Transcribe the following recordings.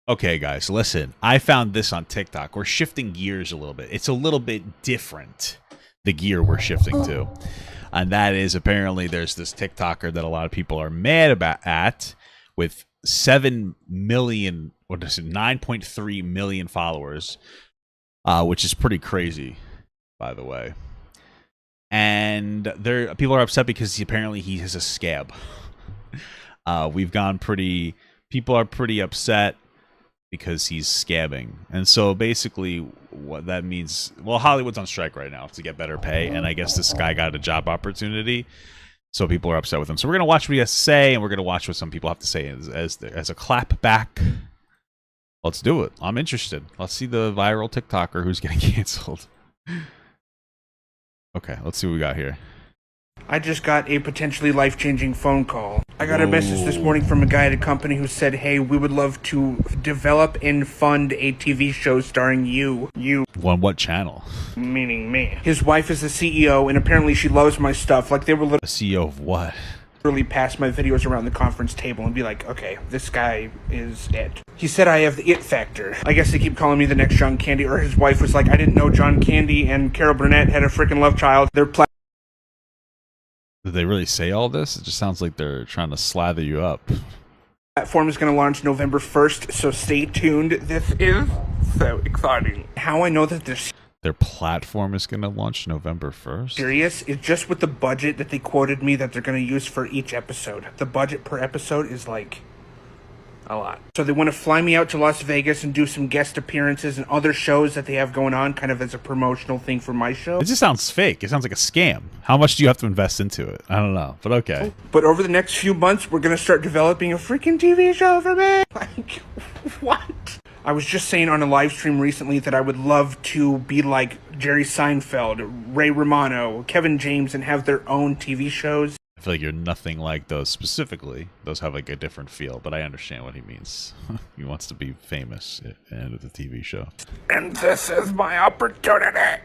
Okay, guys, listen. I found this on TikTok. We're shifting gears a little bit. It's a little bit different, the gear we're shifting to. And that is apparently there's this TikToker that a lot of people are mad at with 7 million, what is it, 9.3 million followers, which is pretty crazy, by the way. And people are upset because apparently he has a scab. People are pretty upset because he's scabbing. And so basically what that means, well, Hollywood's on strike right now to get better pay, and I guess this guy got a job opportunity, so people are upset with him. So we're going to watch what he has to say, and we're going to watch what some people have to say as a clapback. Let's do it. I'm interested. Let's see the viral TikToker who's getting canceled. Okay, let's see what we got here. I just got a potentially life-changing phone call. I got a message this morning from a guy at a company who said, hey, we would love to develop and fund a TV show starring you. On what channel? Meaning me. His wife is the CEO, and apparently she loves my stuff. Like, they were The CEO of what? literally pass my videos around the conference table and be like, okay, this guy is it. He said I have the it factor. I guess they keep calling me the next John Candy, or his wife was like, I didn't know John Candy and Carol Burnett had a freaking love child. They're Did they really say all this? It just sounds like they're trying to slather you up. platform is going to launch November 1st, so stay tuned. This is so exciting. How I know that they're Their platform is going to launch November 1st? serious is just with the budget that they quoted me that they're going to use for each episode. The budget per episode is like a lot. So they want to fly me out to Las Vegas and do some guest appearances and other shows that they have going on, kind of as a promotional thing for my show. It just sounds fake. It sounds like a scam. How much do you have to invest into it? I don't know, but okay. But over the next few months, we're going to start developing a freaking TV show for me. Like, what? I was just saying on a live stream recently that I would love to be like Jerry Seinfeld, Ray Romano, Kevin James, and have their own TV shows. I feel like you're nothing like those specifically. Those have like a different feel, but I understand what he means. He wants to be famous and the TV show. And this is my opportunity.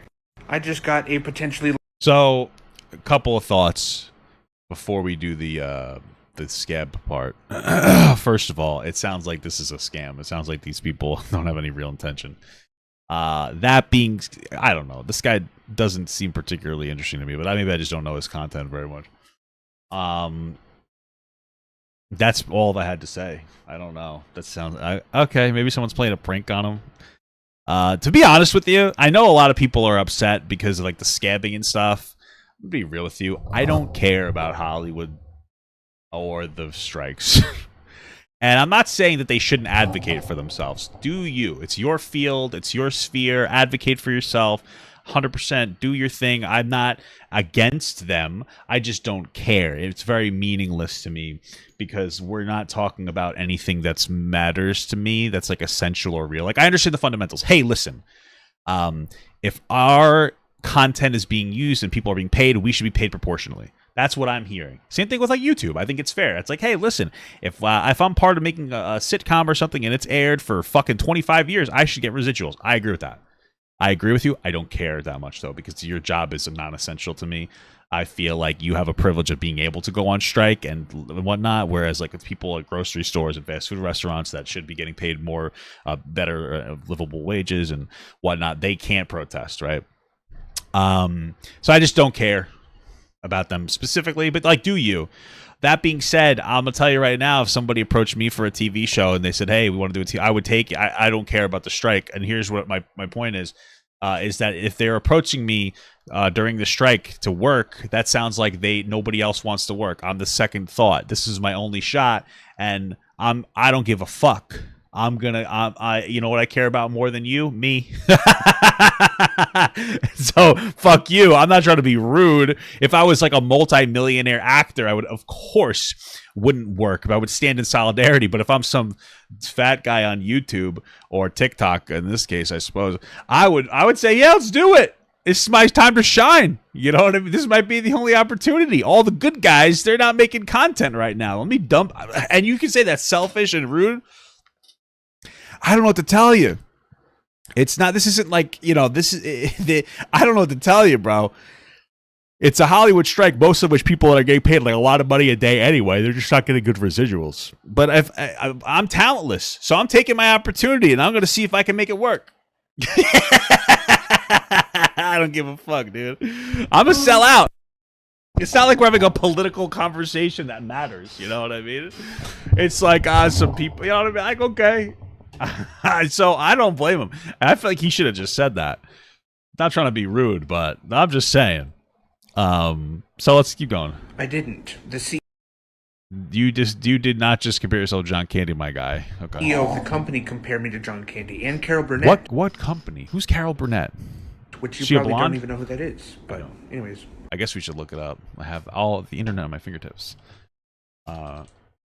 I just got a potentially... So, a couple of thoughts before we do the scab part. First of all, it sounds like this is a scam. It sounds like these people don't have any real intention. That being, I don't know. This guy doesn't seem particularly interesting to me, but maybe I just don't know his content very much. That's all I had to say. I don't know. That sounds okay. Maybe someone's playing a prank on him. To be honest with you, I know a lot of people are upset because of like the scabbing and stuff. I'm gonna be real with you. I don't care about Hollywood or the strikes. And I'm not saying that they shouldn't advocate for themselves. Do you? It's your field. It's your sphere. Advocate for yourself. 100% do your thing. I'm not against them. I just don't care. It's very meaningless to me because we're not talking about anything that matters to me that's like essential or real. Like, I understand the fundamentals. Hey, listen, if our content is being used and people are being paid, we should be paid proportionally. That's what I'm hearing. Same thing with like YouTube. I think it's fair. It's like, hey, listen, if I'm part of making a sitcom or something and it's aired for fucking 25 years, I should get residuals. I agree with that. I agree with you. I don't care that much, though, because your job is non-essential to me. I feel like you have a privilege of being able to go on strike and whatnot, whereas like with people at grocery stores and fast food restaurants that should be getting paid more, better livable wages and whatnot, they can't protest, right? So I just don't care about them specifically, but like, do you? That being said, I'm gonna tell you right now, if somebody approached me for a TV show and they said, hey, we want to do I would take it. I don't care about the strike. And here's what my point is that if they're approaching me during the strike to work, that sounds like nobody else wants to work. I'm the second thought. This is my only shot, and I don't give a fuck. You know what I care about more than you? Me. So fuck you. I'm not trying to be rude. If I was like a multi-millionaire actor, I would, of course, wouldn't work. I would stand in solidarity. But if I'm some fat guy on YouTube or TikTok, in this case, I suppose, I would say, yeah, let's do it. It's my time to shine. You know what I mean? This might be the only opportunity. All the good guys, they're not making content right now. Let me dump. And you can say that's selfish and rude. I don't know what to tell you. It's not, this isn't like, you know, this is, I don't know what to tell you, bro. It's a Hollywood strike, most of which people are getting paid like a lot of money a day anyway. They're just not getting good residuals. But I'm talentless, so I'm taking my opportunity, and I'm going to see if I can make it work. I don't give a fuck, dude. I'm a sellout. It's not like we're having a political conversation that matters. You know what I mean? It's like some people, you know what I mean? Like, okay. So I don't blame him. I feel like he should have just said that. Not trying to be rude, but I'm just saying. So let's keep going. I didn't. You did not just compare yourself to John Candy, my guy. Okay. CEO of the company compared me to John Candy and Carol Burnett. What company? Who's Carol Burnett? Which you probably don't even know who that is. But anyways. I guess we should look it up. I have all of the internet on my fingertips.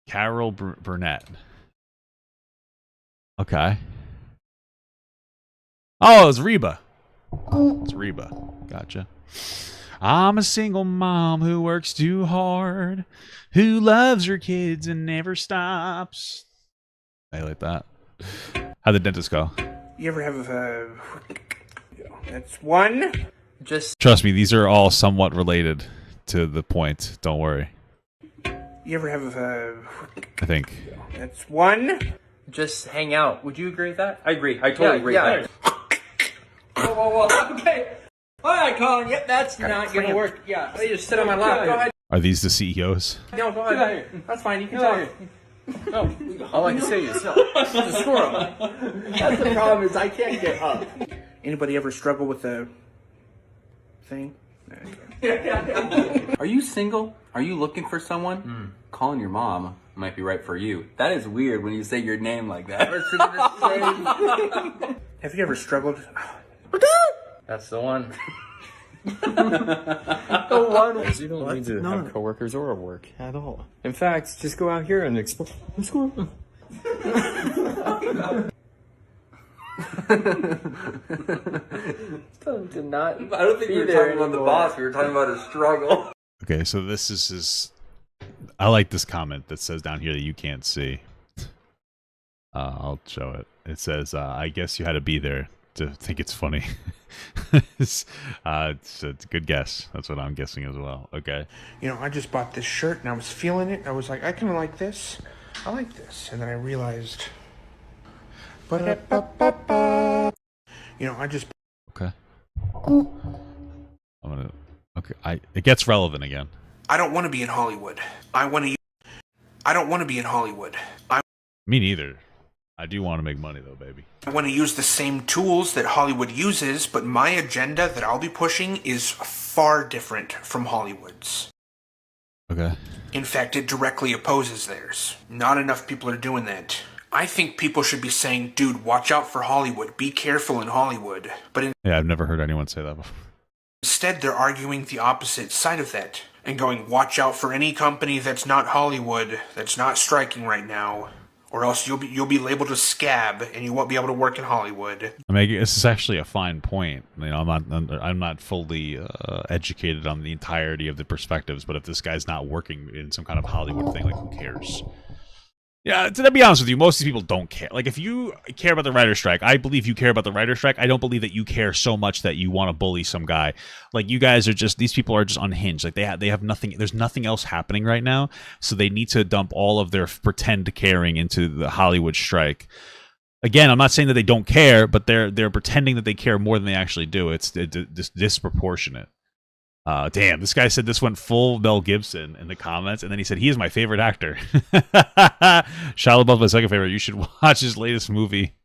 Carol Burnett. Okay. Oh, it's Reba. It's Reba. Gotcha. I'm a single mom who works too hard, who loves her kids and never stops. I like that. How'd the dentist go? You ever have that's one. Just trust me, these are all somewhat related to the point. Don't worry. You ever have I think. That's one. Just hang out. Would you agree with that? I agree. I totally agree with that. Whoa. Okay. All right, Colin. Yep, that's not going to work. Yeah, let me just sit on my lap. Go ahead. Are these the CEOs? No, go ahead. That's fine. You can talk. No. All I can say is no. It's a squirrel. That's the problem is I can't get up. Anybody ever struggle with a thing? Are you single? Are you looking for someone? Calling your mom might be right for you. That is weird when you say your name like that. Have you ever struggled? That's the one. The one. You don't need to have coworkers or work at all. In fact, just go out here and explore. Did not. I don't think we were talking about the boss. We were talking about his struggle. Okay, so this is his. I like this comment that says down here that you can't see. I'll show it. It says, I guess you had to be there to think it's funny. It's a good guess. That's what I'm guessing as well. Okay. You know, I just bought this shirt and I was feeling it. I was like, I kind of like this. I like this. And then I realized. You know, I just. Okay. Okay. It gets relevant again. I don't want to be in Hollywood. I don't want to be in Hollywood. Me neither. I do want to make money though, baby. I want to use the same tools that Hollywood uses, but my agenda that I'll be pushing is far different from Hollywood's. Okay. In fact, it directly opposes theirs. Not enough people are doing that. I think people should be saying, dude, watch out for Hollywood. Be careful in Hollywood. But yeah, I've never heard anyone say that before. Instead, they're arguing the opposite side of that and going, watch out for any company that's not Hollywood, that's not striking right now, or else you'll be labeled a scab and you won't be able to work in Hollywood. I mean, this is actually a fine point. You know, I'm not fully educated on the entirety of the perspectives, but if this guy's not working in some kind of Hollywood thing, like, who cares? Yeah, to be honest with you, most of these people don't care. Like, if you care about the writer's strike, I believe you care about the writer's strike. I don't believe that you care so much that you want to bully some guy. Like, you guys are just, these people are just unhinged. Like, they have nothing, there's nothing else happening right now, so they need to dump all of their pretend caring into the Hollywood strike. Again, I'm not saying that they don't care, but they're pretending that they care more than they actually do. It's disproportionate. Damn, this guy said this went full Mel Gibson in the comments, and then he said, he is my favorite actor. Shia LaBeouf's my second favorite. You should watch his latest movie.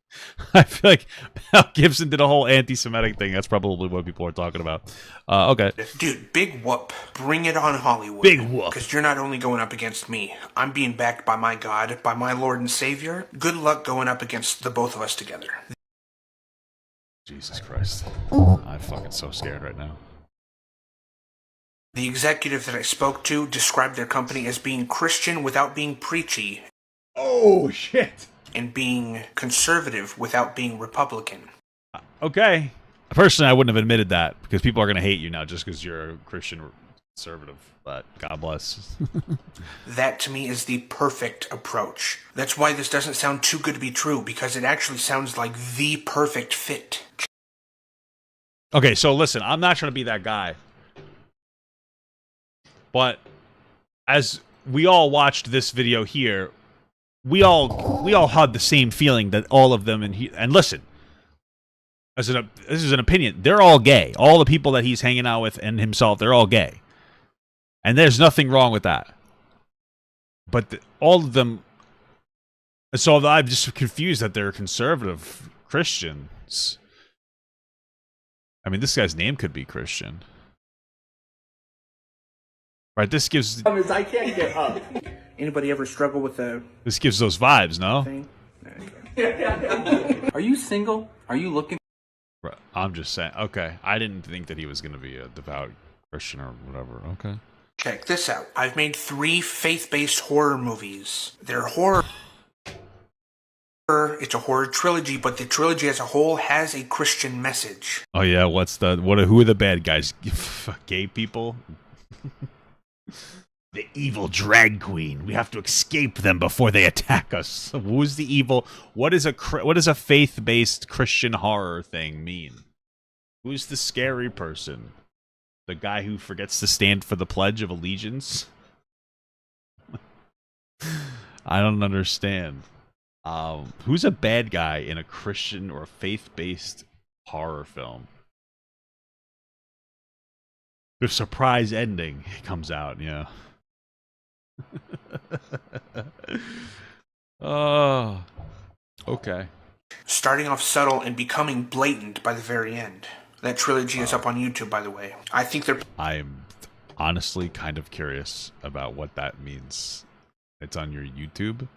I feel like Mel Gibson did a whole anti-Semitic thing. That's probably what people are talking about. Okay. Dude, big whoop. Bring it on Hollywood. Big whoop. Because you're not only going up against me. I'm being backed by my God, by my Lord and Savior. Good luck going up against the both of us together. Jesus Christ. I'm fucking so scared right now. The executive that I spoke to described their company as being Christian without being preachy. Oh, shit. And being conservative without being Republican. Okay. Personally, I wouldn't have admitted that because people are going to hate you now just because you're a Christian conservative. But God bless. That to me is the perfect approach. That's why this doesn't sound too good to be true, because it actually sounds like the perfect fit. Okay, so listen, I'm not trying to be that guy. But as we all watched this video here, we all had the same feeling that all of them and listen, this is an opinion. They're all gay. All the people that he's hanging out with and himself, they're all gay, and there's nothing wrong with that. But all of them. So I'm just confused that they're conservative Christians. I mean, this guy's name could be Christian. Right, this gives... I can't get up. Anybody ever struggle with a This gives those vibes, no? thing? Are you single? Are you looking? Right, I'm just saying. Okay, I didn't think that he was going to be a devout Christian or whatever. Okay. Check this out. I've made 3 faith-based horror movies. They're horror. It's a horror trilogy, but the trilogy as a whole has a Christian message. Oh yeah, who are the bad guys? Gay people? The evil drag queen. We have to escape them before they attack us. Who's the evil? What does a faith-based Christian horror thing mean? Who's the scary person? The guy who forgets to stand for the Pledge of Allegiance? I don't understand. Who's a bad guy in a Christian or faith-based horror film? The surprise ending comes out, yeah. Oh, okay. Starting off subtle and becoming blatant by the very end. That trilogy is up on YouTube, by the way. I think they're... I'm honestly kind of curious about what that means. It's on your YouTube.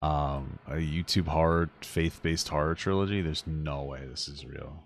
A YouTube horror, faith-based horror trilogy? There's no way this is real.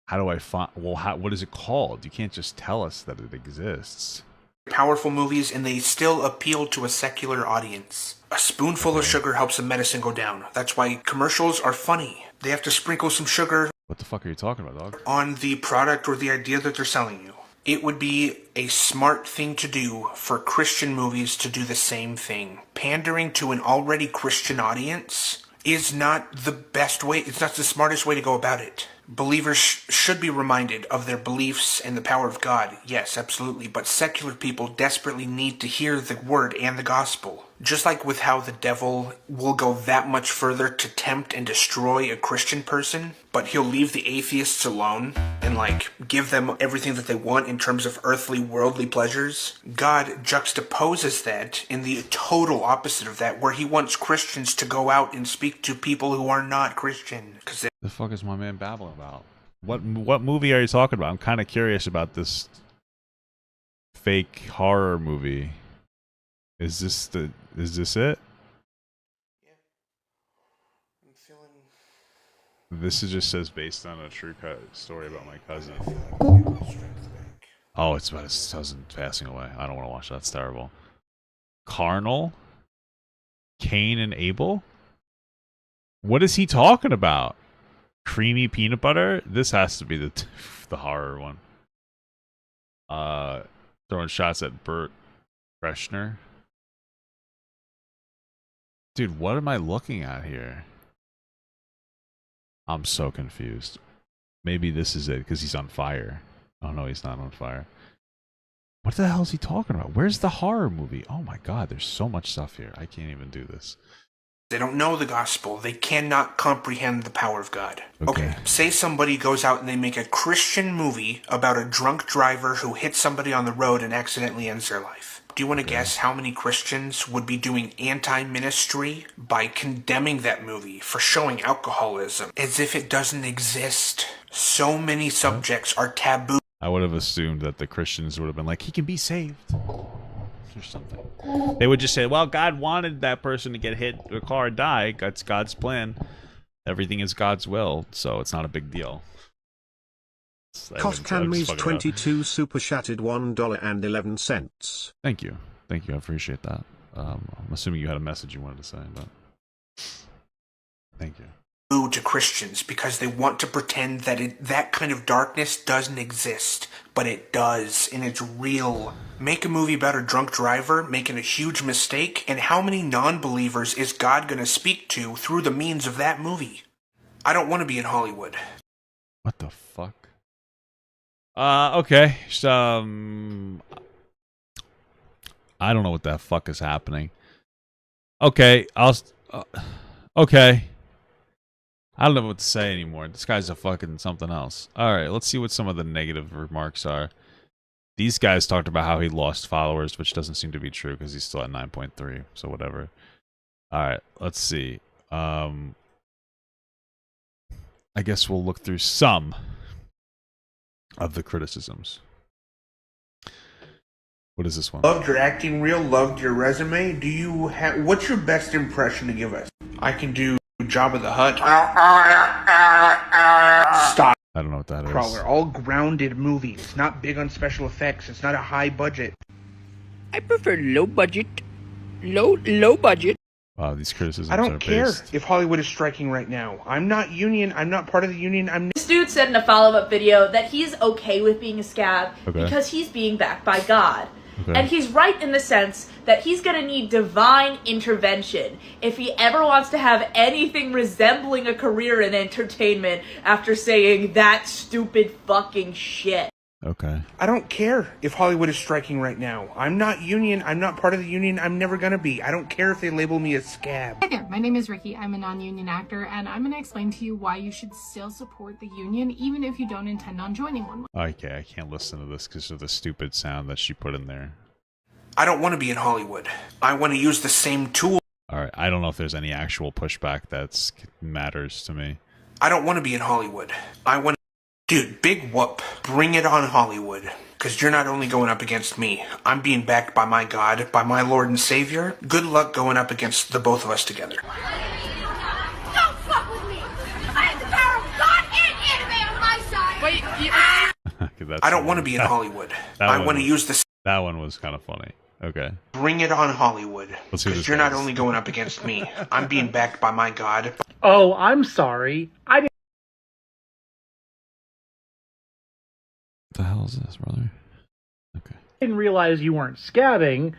How do I find... Well, what is it called? You can't just tell us that it exists. powerful movies, and they still appeal to a secular audience. A spoonful of sugar helps the medicine go down. That's why commercials are funny. They have to sprinkle some sugar... What the fuck are you talking about, dog? ...on the product or the idea that they're selling you. It would be a smart thing to do for Christian movies to do the same thing. Pandering to an already Christian audience is not the best way, it's not the smartest way to go about it. Believers should be reminded of their beliefs and the power of God. Yes, absolutely. But secular people desperately need to hear the word and the gospel. Just like with how the devil will go that much further to tempt and destroy a Christian person, but he'll leave the atheists alone and give them everything that they want in terms of earthly, worldly pleasures. God juxtaposes that in the total opposite of that, where he wants Christians to go out and speak to people who are not Christian. The fuck is my man babbling about? What movie are you talking about? I'm kind of curious about this fake horror movie. Is this it? Yeah. I'm feeling... This just says based on a true story about my cousin. I feel like I'm getting my strength back. Oh, it's about his cousin passing away. I don't want to watch that. It's terrible. Carnal? Cain and Abel? What is he talking about? Creamy peanut butter? This has to be the horror one. Throwing shots at Bert Kreschner. Dude, what am I looking at here? I'm so confused. Maybe this is it because he's on fire. Oh no, he's not on fire. What the hell is he talking about? Where's the horror movie? Oh my god, there's so much stuff here. I can't even do this. They don't know the gospel. They cannot comprehend the power of God. Okay. Say somebody goes out and they make a Christian movie about a drunk driver who hits somebody on the road and accidentally ends their life. Do you want to guess how many Christians would be doing anti-ministry by condemning that movie for showing alcoholism as if it doesn't exist? So many subjects are taboo. I would have assumed that the Christians would have been like, he can be saved. Or something. They would just say, well, God wanted that person to get hit with a car and die. That's God's plan. Everything is God's will, so it's not a big deal. Costcanme's 22 super chatted $1.11. Thank you. Thank you. I appreciate that. I'm assuming you had a message you wanted to say, but thank you. To Christians because they want to pretend that that kind of darkness doesn't exist, but it does, and it's real. Make a movie about a drunk driver making a huge mistake, and how many non-believers is God going to speak to through the means of that movie? I don't want to be in Hollywood. What the fuck? Okay. I don't know what the fuck is happening. Okay, okay. I don't know what to say anymore. This guy's a fucking something else. Alright, let's see what some of the negative remarks are. These guys talked about how he lost followers, which doesn't seem to be true because he's still at 9.3, so whatever. Alright, let's see. I guess we'll look through some of the criticisms. What is this one? Loved your acting reel, loved your resume. Do you have, what's your best impression to give us? I can do Jabba the Hutt. Stop. I don't know what that is. Crawler. All grounded movies. Not big on special effects. It's not a high budget. I prefer low budget. Low budget. Wow, these criticisms I don't care based. if Hollywood is striking right now. I'm not union. I'm not part of the union. This dude said in a follow-up video that he's okay with being a scab Okay. because he's being backed by God. Okay. And he's right in the sense that he's going to need divine intervention if he ever wants to have anything resembling a career in entertainment after saying that stupid fucking shit. Okay. I don't care if Hollywood is striking right now. I'm not union. I'm not part of the union. I'm never gonna be. I don't care if they label me a scab. Hi there, my name is Ricky. I'm a non-union actor, and I'm going to explain to you why you should still support the union, even if you don't intend on joining one. Okay, I can't listen to this because of the stupid sound that she put in there. I don't want to be in Hollywood. I want to use the same tool. Alright, I don't know if there's any actual pushback that matters to me. I don't want to be in Hollywood. I want to... Dude, big whoop. Bring it on, Hollywood. Because you're not only going up against me. I'm being backed by my God, by my Lord and Savior. Good luck going up against the both of us together. Don't fuck with me! I have the power of God and anime on my side! Wait, I don't want to be in Hollywood. I want to use the... That one was kind of funny. Okay. Bring it on, Hollywood. Let's see Because you're not only going up against me. I'm being backed by my God. Oh, I'm sorry. I didn't... What the hell is this, brother? Okay. didn't realize you weren't scabbing.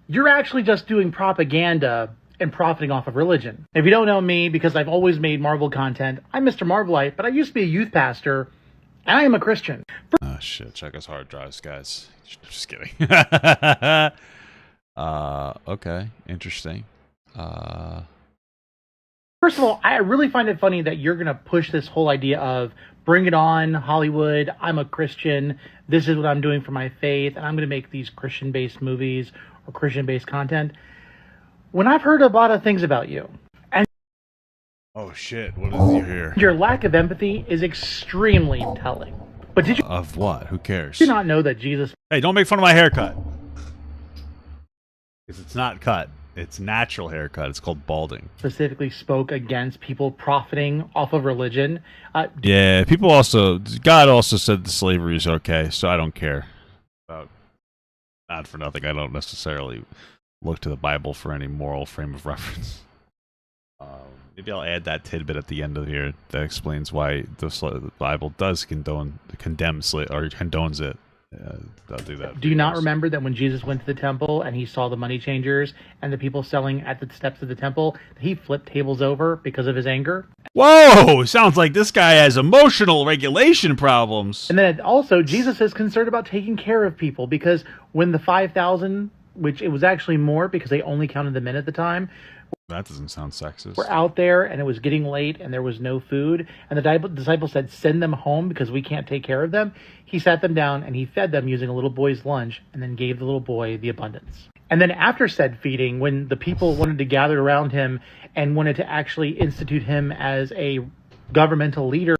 You're actually just doing propaganda and profiting off of religion. If you don't know me, because I've always made Marvel content, I'm Mr. Marvelite, but I used to be a youth pastor, and I am a Christian. Oh shit, check his hard drives, guys. Just kidding. Okay, interesting. First of all, I really find it funny that you're going to push this whole idea of bring it on, Hollywood, I'm a Christian, this is what I'm doing for my faith, and I'm going to make these Christian-based movies or Christian-based content. When I've heard a lot of things about you, and oh shit, what is here? Your lack of empathy is extremely telling. But did you... Of what? Who cares? Did you not know that Jesus... Hey, don't make fun of my haircut. Because it's not cut. It's natural haircut. It's called balding. Specifically spoke against people profiting off of religion. Yeah, people also... God also said that slavery is okay, so I don't care. Not for nothing. I don't necessarily look to the Bible for any moral frame of reference. Maybe I'll add that tidbit at the end of here that explains why the Bible does condones it. I'll do that. Do you not remember that when Jesus went to the temple and he saw the money changers and the people selling at the steps of the temple, he flipped tables over because of his anger? Whoa! Sounds like this guy has emotional regulation problems. And then also, Jesus is concerned about taking care of people because when the 5,000, which it was actually more because they only counted the men at the time, that doesn't sound sexist. We're out there and it was getting late and there was no food. And the disciples said, send them home because we can't take care of them. He sat them down and he fed them using a little boy's lunch and then gave the little boy the abundance. And then after said feeding, when the people wanted to gather around him and wanted to actually institute him as a governmental leader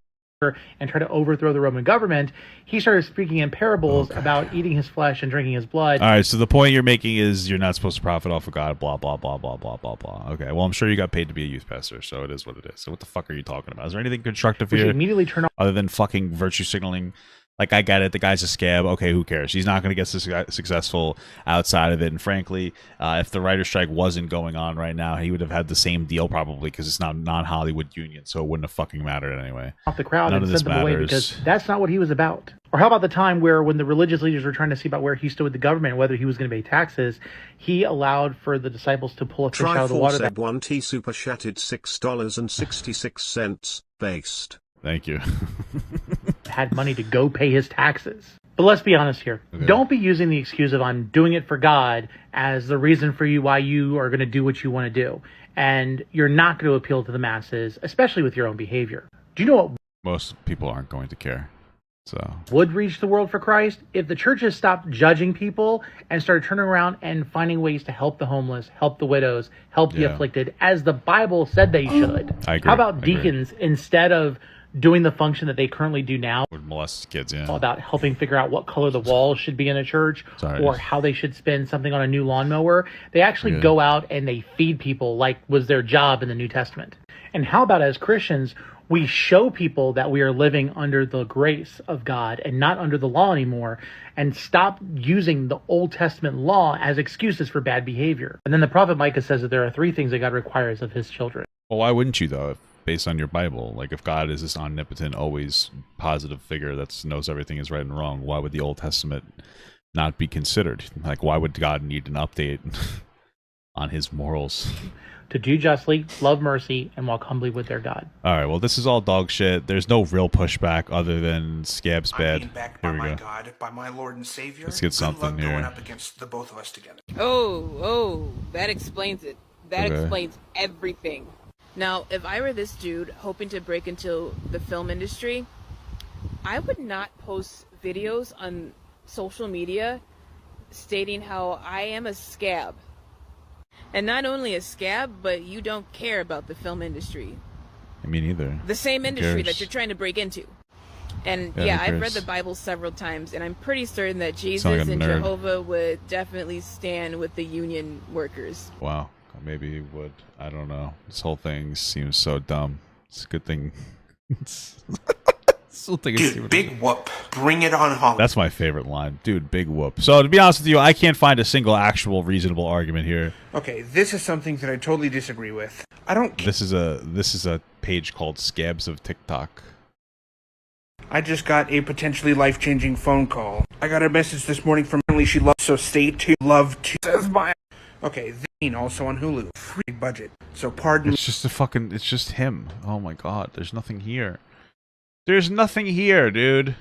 and try to overthrow the Roman government, he started speaking in parables about eating his flesh and drinking his blood. All right, so the point you're making is you're not supposed to profit off of God, blah, blah, blah, blah, blah, blah, blah. Okay, well, I'm sure you got paid to be a youth pastor, so it is what it is. So what the fuck are you talking about? Is there anything constructive here? Immediately turn off. Other than fucking virtue signaling? Like, I get it, the guy's a scab, okay, who cares? He's not going to get successful outside of it, and frankly, if the writer's strike wasn't going on right now, he would have had the same deal probably, because it's not a non-Hollywood union, so it wouldn't have fucking mattered anyway. Off the crowd None and of this send them away matters. because that's not what he was about. Or how about the time where when the religious leaders were trying to see about where he stood with the government and whether he was going to pay taxes, he allowed for the disciples to pull a fish out of the water. Triforce 1T super chatted $6.66 based. Thank you. had money to go pay his taxes. But let's be honest here. Okay. Don't be using the excuse of I'm doing it for God as the reason for you why you are going to do what you want to do. And you're not going to appeal to the masses, especially with your own behavior. Do you know what most people aren't going to care? So would reach the world for Christ? If the churches stopped judging people and started turning around and finding ways to help the homeless, help the widows, help the afflicted, as the Bible said they should. I agree. How about deacons, instead of doing the function that they currently do now, would molest kids, about helping figure out what color the walls should be in a church, or how they should spend something on a new lawnmower, they actually go out and they feed people like was their job in the New Testament. And how about as Christians, we show people that we are living under the grace of God and not under the law anymore, and stop using the Old Testament law as excuses for bad behavior. And then the prophet Micah says that there are 3 things that God requires of his children. Well, why wouldn't you, though, based on your Bible? Like, if God is this omnipotent, always positive figure that knows everything is right and wrong, why would the Old Testament not be considered? Like, why would God need an update on his morals? To do justly, love mercy, and walk humbly with their God. All right, well, this is all dog shit. There's no real pushback other than Scab's bad. Being backed by my God, by my Lord and Savior. Let's get something here. Going up against the both of us together. Oh, that explains it. That explains everything. Now, if I were this dude hoping to break into the film industry, I would not post videos on social media stating how I am a scab. And not only a scab, but you don't care about the film industry. Me neither. The same industry that you're trying to break into. And yeah, I've read the Bible several times, and I'm pretty certain that Jesus and Jehovah would definitely stand with the union workers. Wow. Maybe he would. I don't know. This whole thing seems so dumb. It's a good thing. Dude, big whoop. Bring it on home. That's my favorite line. Dude, big whoop. So, to be honest with you, I can't find a single actual reasonable argument here. Okay, this is something that I totally disagree with. I don't... This is a page called Scabs of TikTok. I just got a potentially life-changing phone call. I got a message this morning from Emily. She loves, so stay tuned. Love to... Says my... Okay, also on Hulu. Free budget. So pardon... It's just him. Oh my god, there's nothing here. There's nothing here, dude.